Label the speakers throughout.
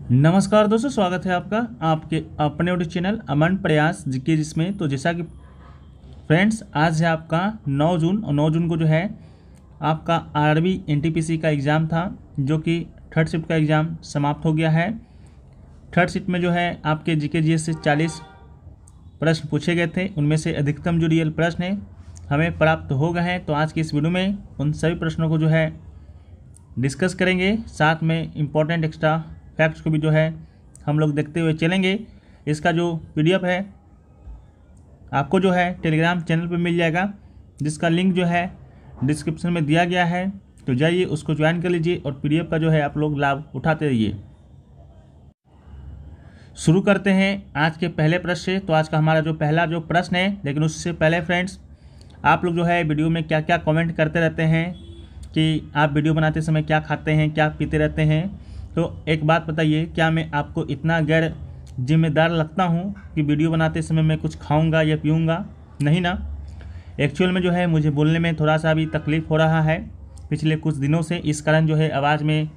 Speaker 1: नमस्कार दोस्तों, स्वागत है आपका आपके अपने यूट्यूब चैनल अमन प्रयास जीके जिसमें। तो जैसा कि फ्रेंड्स, आज है आपका 9 जून और 9 जून को जो है आपका आरआरबी एनटीपीसी का एग्ज़ाम था, जो कि थर्ड शिफ्ट का एग्ज़ाम समाप्त हो गया है। थर्ड शिफ्ट में जो है आपके जीके जीएस से 40 प्रश्न पूछे गए थे, उनमें से अधिकतम जो रियल प्रश्न है हमें प्राप्त हो गए हैं। तो आज की इस वीडियो में उन सभी प्रश्नों को जो है डिस्कस करेंगे, साथ में इम्पोर्टेंट एक्स्ट्रा फैक्ट्स को भी जो है हम लोग देखते हुए चलेंगे। इसका जो पीडीएफ है आपको जो है टेलीग्राम चैनल पर मिल जाएगा, जिसका लिंक जो है डिस्क्रिप्शन में दिया गया है। तो जाइए उसको ज्वाइन कर लीजिए और पीडीएफ का जो है आप लोग लाभ उठाते रहिए। शुरू करते हैं आज के पहले प्रश्न से। तो आज का हमारा जो पहला जो प्रश्न है, लेकिन उससे पहले फ्रेंड्स, आप लोग जो है वीडियो में क्या क्या कमेंट करते रहते हैं कि आप वीडियो बनाते समय क्या खाते हैं, क्या पीते रहते हैं। तो एक बात बताइए, क्या मैं आपको इतना गैर जिम्मेदार लगता हूँ कि वीडियो बनाते समय मैं कुछ खाऊंगा या पीऊंगा? नहीं ना। एक्चुअल में जो है मुझे बोलने में थोड़ा सा भी तकलीफ़ हो रहा है पिछले कुछ दिनों से। इस कारण जो है आवाज़ में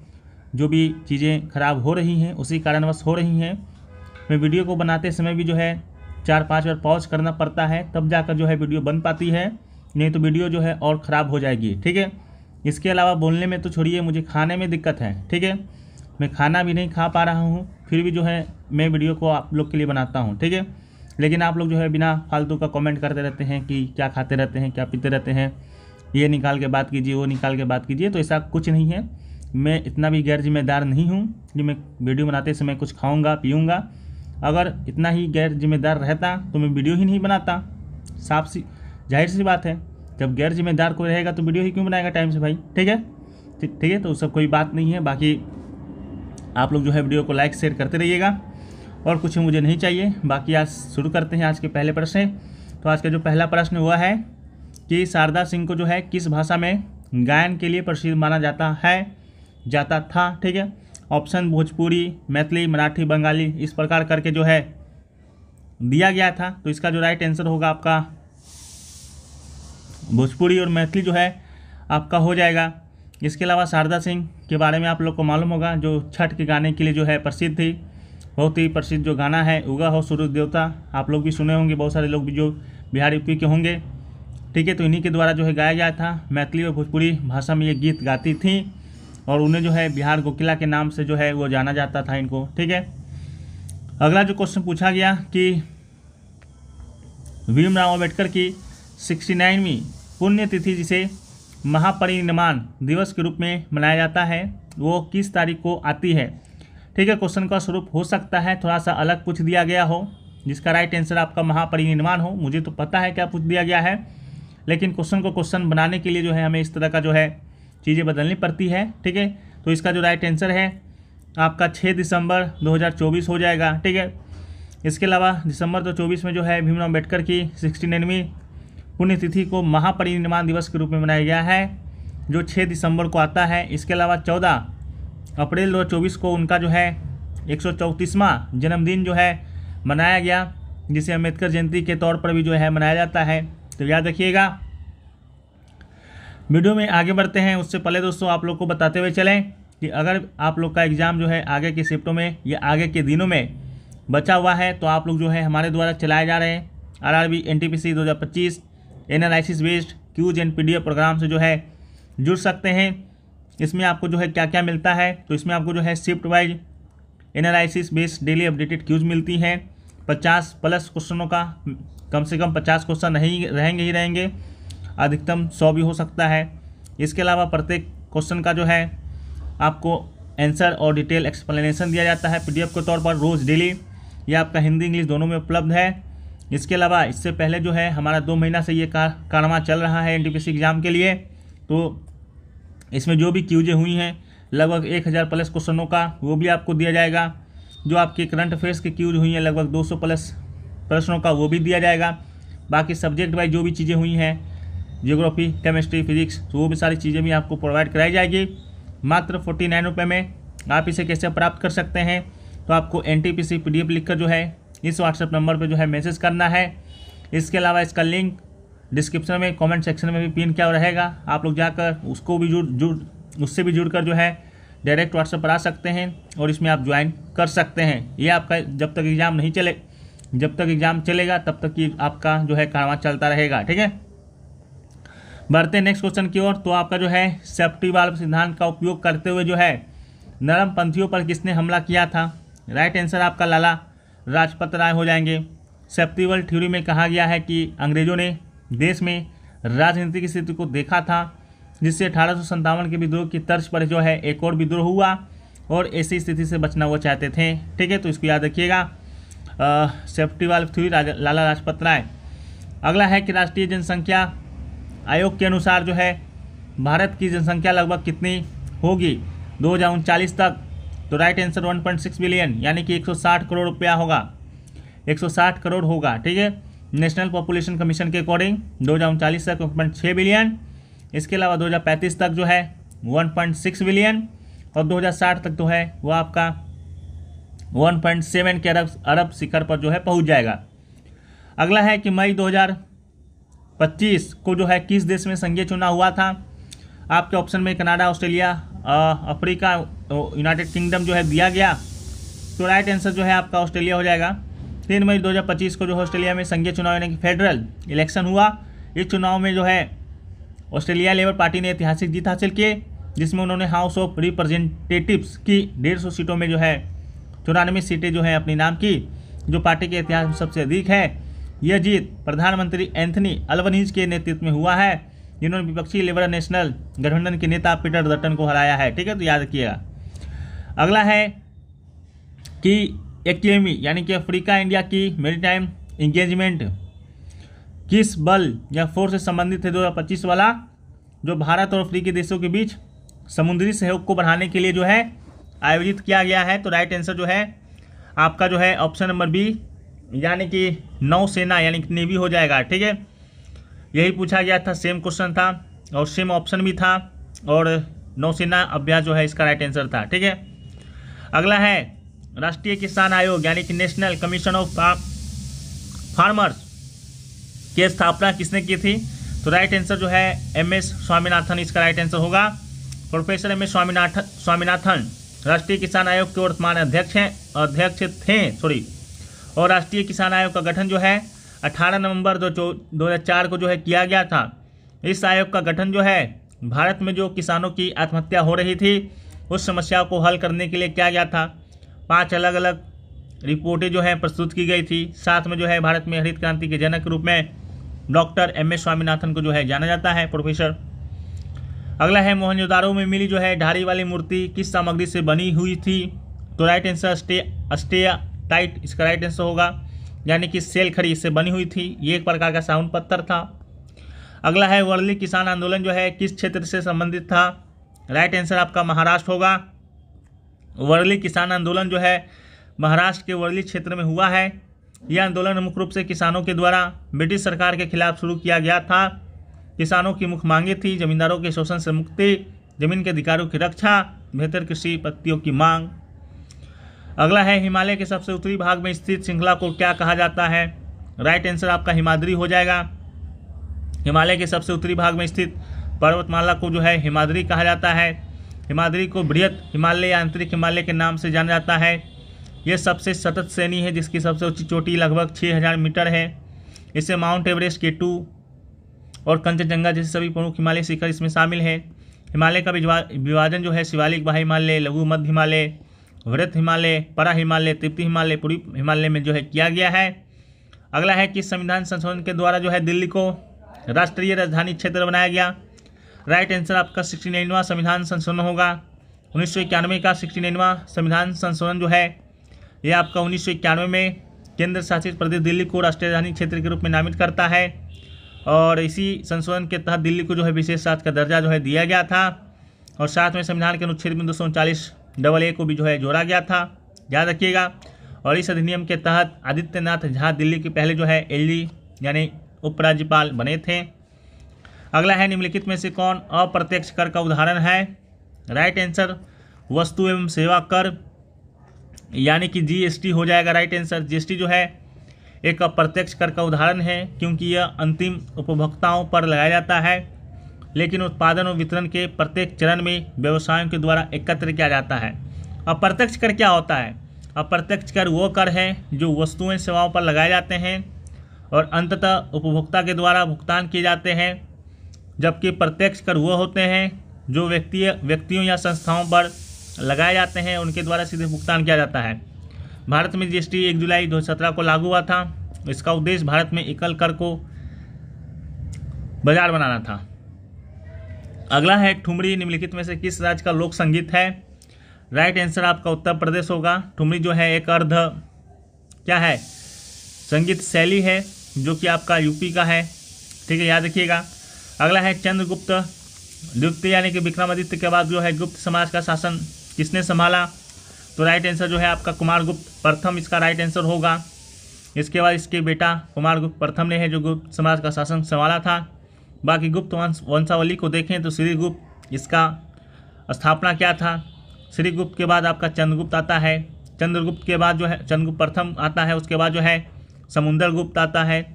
Speaker 1: जो भी चीज़ें खराब हो रही हैं उसी कारणवश हो रही हैं। मैं वीडियो को बनाते समय भी जो है 4-5 बार पॉज करना पड़ता है, तब जाकर जो है वीडियो बन पाती है, नहीं तो वीडियो जो है और ख़राब हो जाएगी। ठीक है। इसके अलावा बोलने में तो छोड़िए, मुझे खाने में दिक्कत है। ठीक है, मैं खाना भी नहीं खा पा रहा हूँ, फिर भी जो है मैं वीडियो को आप लोग के लिए बनाता हूँ। ठीक है, लेकिन आप लोग जो है बिना फालतू का कमेंट करते रहते हैं कि क्या खाते रहते हैं, क्या पीते रहते हैं, ये निकाल के बात कीजिए, वो निकाल के बात कीजिए। तो ऐसा कुछ नहीं है। मैं इतना भी गैर जिम्मेदार नहीं हूँ कि मैं वीडियो बनाते समय कुछ खाऊँगा पीऊँगा। अगर इतना ही गैर जिम्मेदार रहता तो मैं वीडियो ही नहीं बनाता। साफ सी जाहिर सी बात है, जब गैर जिम्मेदार कोई रहेगा तो वीडियो ही क्यों बनाएगा टाइम से भाई। ठीक है, ठीक है। तो सब कोई बात नहीं है। बाकी आप लोग जो है वीडियो को लाइक शेयर करते रहिएगा, और कुछ मुझे नहीं चाहिए। बाकी आज शुरू करते हैं आज के पहले प्रश्न से। तो आज का जो पहला प्रश्न हुआ है कि शारदा सिंह को जो है किस भाषा में गायन के लिए प्रसिद्ध माना जाता था। ठीक है, ऑप्शन भोजपुरी, मैथिली, मराठी, बंगाली, इस प्रकार करके जो है दिया गया था। तो इसका जो राइट आंसर होगा आपका भोजपुरी और मैथिली जो है आपका हो जाएगा। इसके अलावा शारदा सिंह के बारे में आप लोग को मालूम होगा, जो छठ के गाने के लिए जो है प्रसिद्ध थी। बहुत ही प्रसिद्ध जो गाना है, उगा हो सूरज देवता, आप लोग भी सुने होंगे, बहुत सारे लोग भी जो बिहार यूपी के होंगे। ठीक है, तो इन्हीं के द्वारा जो है गाया गया था। मैथिली और भोजपुरी भाषा में ये गीत गाती थी, और उन्हें जो है बिहार कोकिला के नाम से जो है वो जाना जाता था इनको। ठीक है, अगला जो क्वेश्चन पूछा गया कि भीमराव अम्बेडकर की 69वीं पुण्यतिथि, जिसे महापरिनिर्वाण दिवस के रूप में मनाया जाता है, वो किस तारीख को आती है। ठीक है, क्वेश्चन का स्वरूप हो सकता है थोड़ा सा अलग पूछ दिया गया हो, जिसका राइट आंसर आपका महापरिनिर्वाण हो। मुझे तो पता है क्या पूछ दिया गया है, लेकिन क्वेश्चन को क्वेश्चन बनाने के लिए जो है हमें इस तरह का जो है चीज़ें बदलनी पड़ती है। ठीक है, तो इसका जो राइट आंसर है आपका 6 दिसंबर 2024 हो जाएगा। ठीक है, इसके अलावा दिसंबर 2024 में जो है भीमराव अम्बेडकर की 69वीं पुण्यतिथि को महापरिनिर्वाण दिवस के रूप में मनाया गया है, जो 6 दिसंबर को आता है। इसके अलावा 14 अप्रैल 2024 को उनका जो है 134वां जन्मदिन जो है मनाया गया, जिसे अम्बेडकर जयंती के तौर पर भी जो है मनाया जाता है। तो याद रखिएगा। वीडियो में आगे बढ़ते हैं, उससे पहले दोस्तों आप लोग को बताते हुए चलें कि अगर आप लोग का एग्ज़ाम जो है आगे के शिफ्टों में या आगे के दिनों में बचा हुआ है, तो आप लोग जो है हमारे द्वारा चलाए जा रहे हैं RRB NTPC 2025 analysis based Qs and PDF program से जो है जुड़ सकते हैं। इसमें आपको जो है क्या क्या मिलता है, तो इसमें आपको जो है shift wise analysis based daily updated Qs मिलती हैं। 50 प्लस क्वेश्चनों का, कम से कम 50 क्वेश्चन नहीं रहेंगे, अधिकतम 100 भी हो सकता है। इसके अलावा प्रत्येक क्वेश्चन का जो है आपको आंसर और डिटेल एक्सप्लेनेशन दिया जाता है पीडीएफ के तौर पर रोज़ डेली। ये आपका हिंदी इंग्लिश दोनों में उपलब्ध है। इसके अलावा इससे पहले जो है हमारा 2 महीना से ये कारनामा चल रहा है एनटीपीसी एग्ज़ाम के लिए। तो इसमें जो भी क्यूजें हुई हैं लगभग 1000 प्लस क्वेश्चनों का, वो भी आपको दिया जाएगा। जो आपके करंट अफेयर्स की क्यूज हुई हैं लगभग 200 प्लस प्रश्नों का, वो भी दिया जाएगा। बाकी सब्जेक्ट वाइज जो भी चीज़ें हुई हैं, जियोग्राफी, केमिस्ट्री, फिजिक्स, तो वो भी सारी चीज़ें भी आपको प्रोवाइड कराई जाएगी मात्र 49 रुपये में। आप इसे कैसे प्राप्त कर सकते हैं, तो आपको एनटीपीसी पीडीएफ लिखकर जो है इस व्हाट्सएप नंबर पर जो है मैसेज करना है। इसके अलावा इसका लिंक डिस्क्रिप्शन में कमेंट सेक्शन में भी पिन किया रहेगा, आप लोग जाकर उसको भी उससे भी जुड़कर जो है डायरेक्ट व्हाट्सएप पर आ सकते हैं और इसमें आप ज्वाइन कर सकते हैं। ये आपका जब तक एग्ज़ाम चलेगा तब तक ये आपका जो है कारवां चलता रहेगा। ठीक है, बढ़ते नेक्स्ट क्वेश्चन की ओर। तो आपका जो है सेफ्टी वाल्व सिद्धांत का उपयोग करते हुए जो है नरमपंथियों पर किसने हमला किया था? राइट आंसर आपका लाला लाजपत राय हो जाएंगे। सेफ्टी वाल्व थ्योरी में कहा गया है कि अंग्रेजों ने देश में राजनीतिक स्थिति को देखा था, जिससे 1857 के विद्रोह की तर्ज पर जो है एक और विद्रोह हुआ और ऐसी स्थिति से बचना वो चाहते थे। ठीक है, तो इसको याद रखिएगा, safety valve theory Lala Lajpat Rai. अगला है कि राष्ट्रीय जनसंख्या आयोग के अनुसार जो है भारत की जनसंख्या लगभग कितनी होगी 2039 तक? तो राइट आंसर 1.6 बिलियन यानी कि 160 करोड़ रुपया होगा, 160 करोड़ होगा। ठीक है, नेशनल पॉपुलेशन कमीशन के अकॉर्डिंग 2039 तक 1.6 बिलियन, इसके अलावा 2035 तक जो है 1.6 बिलियन और 2060 तक जो है वो आपका 1.7 के अरब शिखर पर जो है पहुंच जाएगा। अगला है कि मई 2025 को जो है किस देश में संघीय चुनाव हुआ था? आपके ऑप्शन में Canada, Australia, Africa, United kingdom जो है दिया गया, तो राइट आंसर जो है आपका ऑस्ट्रेलिया हो जाएगा। 3 मई 2025 को जो ऑस्ट्रेलिया में संघीय चुनाव यानी कि फेडरल इलेक्शन हुआ। इस चुनाव में जो है ऑस्ट्रेलिया लेबर पार्टी ने ऐतिहासिक जीत हासिल की, जिसमें उन्होंने हाउस ऑफ रिप्रेजेंटेटिव्स की 150 सीटों में जो है 94 सीटें जो है अपनी नाम की, जो पार्टी के इतिहास में सबसे अधिक है। यह जीत प्रधानमंत्री एंथनी अल्बनीज के नेतृत्व में हुआ है, जिन्होंने विपक्षी लिबरल नेशनल गठबंधन के नेता पीटर डटन को हराया है। ठीक है, तो याद रखिएगा। अगला है कि एक्केमी यानी कि अफ्रीका इंडिया की मैरीटाइम इंगेजमेंट किस बल या फोर्स से संबंधित है? 2025 वाला जो भारत और अफ्रीकी देशों के बीच समुद्री सहयोग को बढ़ाने के लिए जो है आयोजित किया गया है। तो राइट आंसर जो है आपका जो है ऑप्शन नंबर बी यानी कि नौसेना यानी कि नेवी हो जाएगा। ठीक है, यही पूछा गया था, सेम क्वेश्चन था और सेम ऑप्शन भी था और नौसेना अभ्यास जो है इसका राइट आंसर था। ठीक है, अगला है राष्ट्रीय किसान आयोग यानी कि नेशनल कमीशन ऑफ फार्मर्स की स्थापना किसने की थी? तो राइट आंसर जो है MS स्वामीनाथन इसका राइट आंसर होगा। प्रोफेसर MS स्वामीनाथन राष्ट्रीय किसान आयोग के वर्तमान अध्यक्ष थे और राष्ट्रीय किसान आयोग का गठन जो है 18 नवंबर 2004 को जो है किया गया था। इस आयोग का गठन जो है भारत में जो किसानों की आत्महत्या हो रही थी उस समस्या को हल करने के लिए किया गया था। 5 अलग अलग रिपोर्टें जो है प्रस्तुत की गई थी। साथ में जो है भारत में हरित क्रांति के जनक के रूप में डॉक्टर MS स्वामीनाथन को जो है जाना जाता है, प्रोफेसर। अगला है मोहनजोदारो में मिली जो है ढारी वाली मूर्ति किस सामग्री से बनी हुई थी? तो राइट आंसर स्टेटाइट इसका राइट आंसर होगा, यानी कि सेल खड़ी से बनी हुई थी। ये एक प्रकार का साउंड पत्थर था। अगला है वर्ली किसान आंदोलन जो है किस क्षेत्र से संबंधित था? राइट आंसर आपका महाराष्ट्र होगा। वर्ली किसान आंदोलन जो है महाराष्ट्र के वर्ली क्षेत्र में हुआ है। यह आंदोलन मुख्य रूप से किसानों के द्वारा ब्रिटिश सरकार के खिलाफ शुरू किया गया था। किसानों की मुख्य मांगे थी जमींदारों के शोषण से मुक्ति, जमीन के अधिकारों की रक्षा, बेहतर कृषि पद्धतियों की मांग। अगला है हिमालय के सबसे उत्तरी भाग में स्थित श्रृंखला को क्या कहा जाता है? राइट आंसर आपका हिमाद्री हो जाएगा। हिमालय के सबसे उत्तरी भाग में स्थित पर्वतमाला को जो है हिमाद्री कहा जाता है। हिमाद्री को बृहत हिमालय या आंतरिक हिमालय के नाम से जाना जाता है। यह सबसे सतत श्रेणी है जिसकी सबसे ऊंची चोटी लगभग 6000 मीटर है। इससे माउंट एवरेस्ट, K2 और कंचनजंगा जैसे सभी प्रमुख हिमालय शिखर इसमें शामिल है। हिमालय का विभाजन जो है शिवालिक बाह्य हिमालय, लघु मध्य हिमालय, वृहत हिमालय, परा हिमालय, तृतीय हिमालय, पूर्वी हिमालय में जो है किया गया है। अगला है कि संविधान संशोधन के द्वारा जो है दिल्ली को राष्ट्रीय राजधानी क्षेत्र बनाया गया। राइट आंसर आपका 69वां संविधान संशोधन होगा। 1991 का 69वां संविधान संशोधन जो है ये आपका 1991 में केंद्र शासित प्रदेश दिल्ली को राष्ट्रीय राजधानी क्षेत्र के रूप में नामित करता है और इसी संशोधन के तहत दिल्ली को जो है विशेष राज्य का दर्जा जो है दिया गया था और साथ में संविधान के अनुच्छेद में 239 को भी जो है जोड़ा गया था, याद रखिएगा। और इस अधिनियम के तहत आदित्यनाथ झा दिल्ली के पहले जो है LD यानी उपराज्यपाल बने थे। अगला है निम्नलिखित में से कौन अप्रत्यक्ष कर का उदाहरण है? राइट आंसर वस्तु एवं सेवा कर यानी कि GST हो जाएगा। राइट आंसर GST जो है एक अप्रत्यक्ष कर का उदाहरण है क्योंकि यह अंतिम उपभोक्ताओं पर लगाया जाता है, लेकिन उत्पादन और वितरण के प्रत्येक चरण में व्यवसायों के द्वारा एकत्र किया जाता है। अप्रत्यक्ष कर क्या होता है? अप्रत्यक्ष कर वो कर है जो वस्तुएं सेवाओं पर लगाए जाते हैं और अंततः उपभोक्ता के द्वारा भुगतान किए जाते हैं, जबकि प्रत्यक्ष कर वो होते हैं जो व्यक्तियों या संस्थाओं पर लगाए जाते हैं, उनके द्वारा सीधे भुगतान किया जाता है। भारत में जीएसटी 1 जुलाई 2017 को लागू हुआ था। इसका उद्देश्य भारत में एकल कर को बाजार बनाना था। अगला है ठुमरी निम्नलिखित में से किस राज्य का लोक संगीत है? राइट आंसर आपका उत्तर प्रदेश होगा। ठुमरी जो है एक अर्ध क्या है संगीत शैली है जो कि आपका यूपी का है, ठीक है, याद रखिएगा। अगला है चंद्रगुप्त द्वितीय यानी कि विक्रमादित्य के बाद जो है गुप्त समाज का शासन किसने संभाला? तो राइट आंसर जो है आपका कुमारगुप्त प्रथम इसका राइट आंसर होगा। इसके बाद इसके बेटा कुमारगुप्त प्रथम ने है जो गुप्त समाज का शासन संभाला था। बाकी गुप्त वंशावली को देखें तो श्रीगुप्त इसका स्थापना क्या था। श्रीगुप्त के बाद आपका चंद्रगुप्त आता है। चंद्रगुप्त के बाद जो है चंद्रगुप्त प्रथम आता है। उसके बाद जो है समुद्रगुप्त आता है।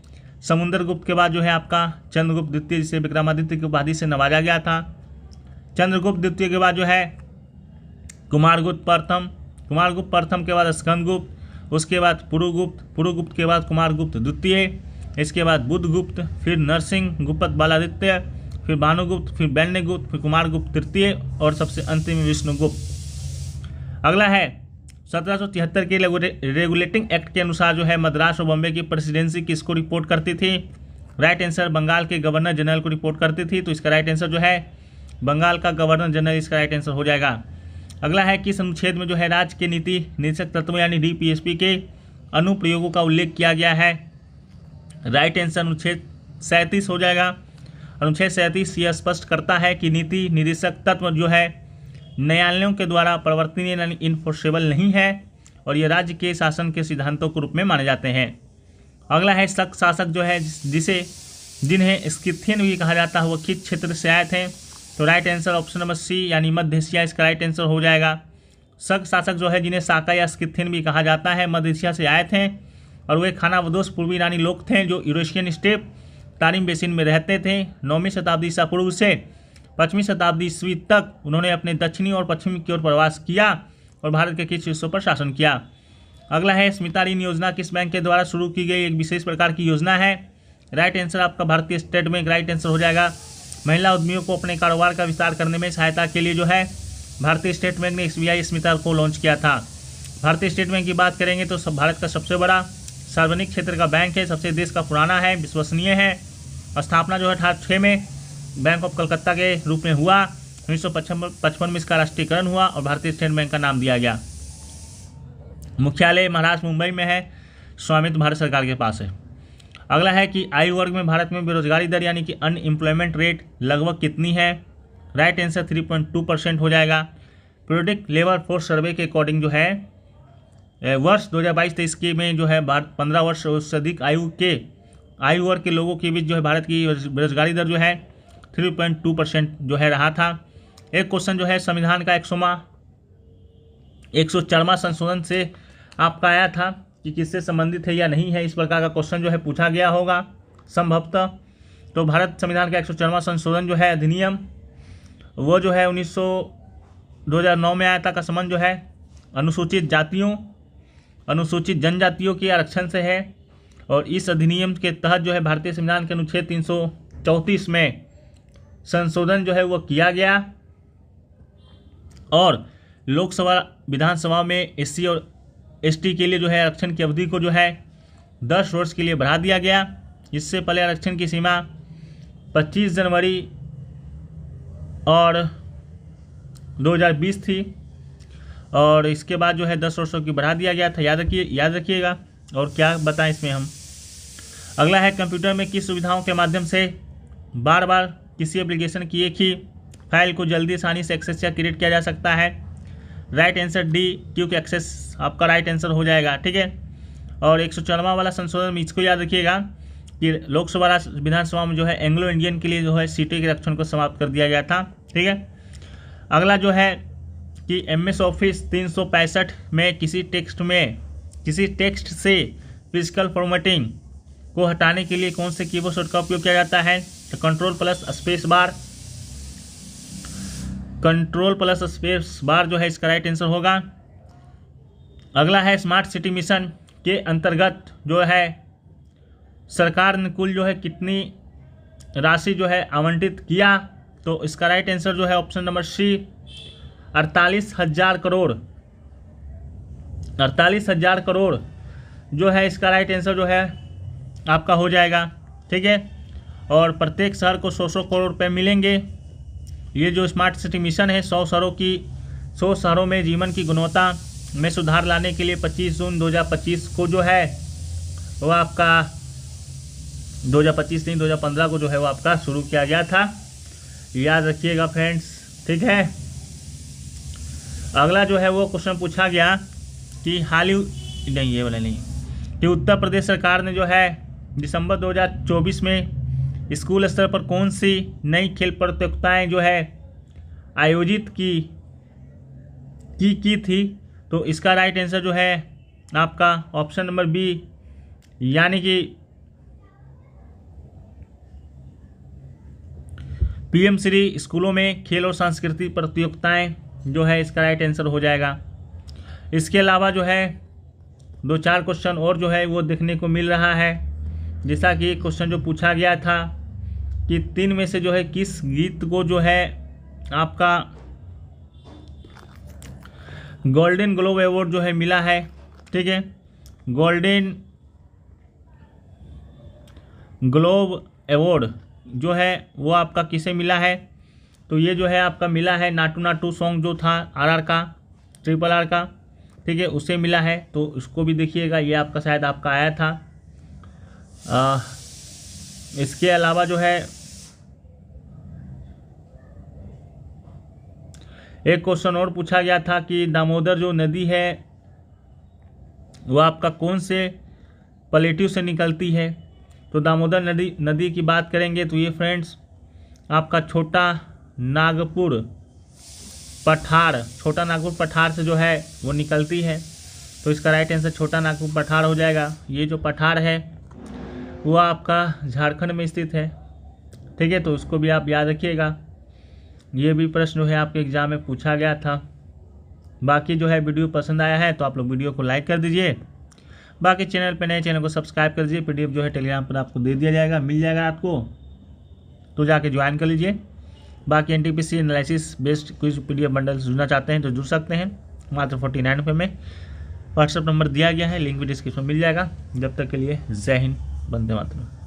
Speaker 1: समुद्रगुप्त के बाद जो है आपका चंद्रगुप्त द्वितीय जिसे विक्रमादित्य की उपाधि से नवाजा गया था। चंद्रगुप्त द्वितीय के बाद जो है कुमारगुप्त प्रथम। कुमारगुप्त प्रथम के बाद स्कंदगुप्त, उसके बाद पुरुगुप्त, पुरुगुप्त के बाद कुमारगुप्त द्वितीय, इसके बाद बुधगुप्त, फिर नरसिंह गुप्त बालादित्य, फिर भानुगुप्त, फिर बैन्यगुप्त, फिर कुमारगुप्त तृतीय और सबसे अंतिम में विष्णुगुप्त। अगला है 1773 के रेगुलेटिंग एक्ट के अनुसार जो है मद्रास और बॉम्बे की प्रेसिडेंसी किसको रिपोर्ट करती थी? राइट आंसर बंगाल के गवर्नर जनरल को रिपोर्ट करती थी। तो इसका राइट आंसर जो है बंगाल का गवर्नर जनरल इसका राइट आंसर हो जाएगा। अगला है किस अनुच्छेद में जो है राज्य के नीति निर्देशक तत्व यानी डीपीएसपी के अनुप्रयोगों का उल्लेख किया गया है? राइट आंसर अनुच्छेद 37 हो जाएगा। अनुच्छेद 37 यह स्पष्ट करता है कि नीति निर्देशक तत्व जो है न्यायालयों के द्वारा परिवर्तनीय यानी इन्फोर्सेबल नहीं है और ये राज्य के शासन के सिद्धांतों के रूप में माने जाते हैं। अगला है शक शासक जो है जिन्हें स्किथियन भी कहा जाता है वो किस क्षेत्र से आए थे? तो right answer option number C यानी मध्य एशिया इसका राइट आंसर हो जाएगा। शक शासक जो है जिन्हें साका या स्किथियन भी कहा जाता है मध्य एशिया से आए थे और वे खानाबदोश पूर्वी ईरानी लोग थे जो यूरेशियन स्टेप तारिम बेसिन में रहते थे। 9वीं शताब्दी ईसा पूर्व से 5वीं शताब्दी ईस्वी तक उन्होंने अपने दक्षिणी और पश्चिमी की ओर प्रवास किया और भारत के कुछ हिस्सों पर शासन किया। अगला है स्मिता ऋण योजना किस बैंक के द्वारा शुरू की गई एक विशेष प्रकार की योजना है? राइट आंसर आपका भारतीय स्टेट बैंक राइट आंसर हो जाएगा। महिला उद्यमियों को अपने कारोबार का विस्तार करने में सहायता के लिए जो है भारतीय स्टेट बैंक ने SBI स्मिता को लॉन्च किया था। भारतीय स्टेट बैंक की बात करेंगे तो भारत का सबसे बड़ा सार्वजनिक क्षेत्र का बैंक है, सबसे देश का पुराना है, विश्वसनीय है। स्थापना जो है 1806 में बैंक ऑफ कलकत्ता के रूप में हुआ। 1955 में इसका राष्ट्रीयकरण हुआ और भारतीय स्टेट बैंक का नाम दिया गया। मुख्यालय महाराष्ट्र मुंबई में है, स्वामित्व भारत सरकार के पास है। अगला है कि आयु वर्ग में भारत में बेरोजगारी दर यानी कि अनएम्प्लॉयमेंट रेट लगभग कितनी है? राइट आंसर 3.2% हो जाएगा। पीरियडिक लेबर फोर्स सर्वे के अकॉर्डिंग जो है वर्ष 2022-23 के में जो है 15 वर्ष से अधिक आयु वर्ग के लोगों के बीच जो है भारत की बेरोजगारी दर जो है 3.2% जो है रहा था। एक क्वेश्चन जो है संविधान का 104वां संशोधन से आपका आया था कि किससे संबंधित है या नहीं है, इस प्रकार का क्वेश्चन जो है पूछा गया होगा संभवतः। तो भारत संविधान का 104वां संशोधन जो है अधिनियम वो जो है 2009 में आया था। का संबंध जो है अनुसूचित जातियों अनुसूचित जनजातियों के आरक्षण से है और इस अधिनियम के तहत जो है भारतीय संविधान के अनुच्छेद 334 में संशोधन जो है वो किया गया और लोकसभा विधानसभा में SC और ST के लिए जो है आरक्षण की अवधि को जो है 10 वर्ष के लिए बढ़ा दिया गया। इससे पहले आरक्षण की सीमा 25 जनवरी और 2020 थी और इसके बाद जो है 10 वर्षों की बढ़ा दिया गया था। याद रखिएगा। और क्या बताएं इसमें हम। अगला है कंप्यूटर में किस सुविधाओं के माध्यम से बार बार किसी एप्लीकेशन की एक ही फाइल को जल्दी आसानी से एक्सेस या क्रिएट किया जा सकता है? Right answer D quick access आपका राइट आंसर हो जाएगा, ठीक है। और 104वां वाला संशोधन में इसको याद रखिएगा कि लोकसभा विधानसभा में जो है एंग्लो इंडियन के लिए जो है सीटों के आरक्षण को समाप्त कर दिया गया था, ठीक है। अगला जो है कि MS ऑफिस 365 में किसी टेक्स्ट से फिजिकल फॉर्मेटिंग को हटाने के लिए कौन से कीबोर्ड शॉर्टकट का उपयोग किया जाता है? तो control plus space bar, control plus space bar जो है इसका राइट आंसर होगा। अगला है स्मार्ट सिटी मिशन के अंतर्गत जो है सरकार ने कुल जो है कितनी राशि जो है आवंटित किया, तो इसका राइट आंसर जो है option number C 48,000 crore. 48,000 crore जो है इसका राइट आंसर जो है आपका हो जाएगा। ठीक है, और प्रत्येक शहर को 100 करोड़ रुपए मिलेंगे। ये जो स्मार्ट सिटी मिशन है 100 शहरों में जीवन की गुणवत्ता में सुधार लाने के लिए 25 जून 2025 को जो है वो आपका 2025 नहीं 2015 को जो है वो आपका शुरू किया गया था, याद रखिएगा फ्रेंड्स। ठीक है, अगला जो है वो क्वेश्चन पूछा गया कि नहीं ये वाला नहीं, कि उत्तर प्रदेश सरकार ने जो है दिसंबर 2024 में स्कूल स्तर पर कौन सी नई खेल प्रतियोगिताएं जो है आयोजित की थी, तो इसका राइट आंसर जो है आपका ऑप्शन नंबर बी, यानी कि पीएम श्री स्कूलों में खेल और सांस्कृतिक प्रतियोगिताएं जो है इसका राइट आंसर हो जाएगा। इसके अलावा जो है 2-4 क्वेश्चन और जो है वो देखने को मिल रहा है, जैसा कि एक क्वेश्चन जो पूछा गया था कि 3 में से जो है किस गीत को जो है आपका गोल्डन ग्लोब अवार्ड जो है मिला है। ठीक है, गोल्डन ग्लोब अवार्ड जो है वो आपका किसे मिला है, तो ये जो है आपका मिला है नाटू नाटू सॉन्ग जो था RR का, RRR का। ठीक है, उससे मिला है, तो इसको भी देखिएगा, ये आपका शायद आपका आया था। इसके अलावा जो है एक क्वेश्चन और पूछा गया था कि दामोदर जो नदी है वो आपका कौन से प्लेट्यू से निकलती है, तो दामोदर नदी की बात करेंगे तो ये फ्रेंड्स आपका छोटा नागपुर पठार से जो है वो निकलती है, तो इसका राइट आंसर छोटा नागपुर पठार हो जाएगा। ये जो पठार है वो आपका झारखंड में स्थित है। ठीक है, तो उसको भी आप याद रखिएगा, ये भी प्रश्न जो है आपके एग्जाम में पूछा गया था। बाकी जो है वीडियो पसंद आया है तो आप लोग वीडियो को लाइक कर दीजिए, बाकी चैनल पे नए चैनल को सब्सक्राइब कर दीजिए। PDF जो है टेलीग्राम पर आपको दे दिया जाएगा, मिल जाएगा आपको, तो जाके ज्वाइन कर लीजिए। बाकी NTPC analysis based quiz PDF bundle जुड़ना चाहते हैं तो जुड़ सकते हैं, मात्र 49 रुपये में। व्हाट्सएप नंबर दिया गया है, लिंक भी डिस्क्रिप्शन में मिल जाएगा। जब तक के लिए जय हिंद, वंदे मातरम।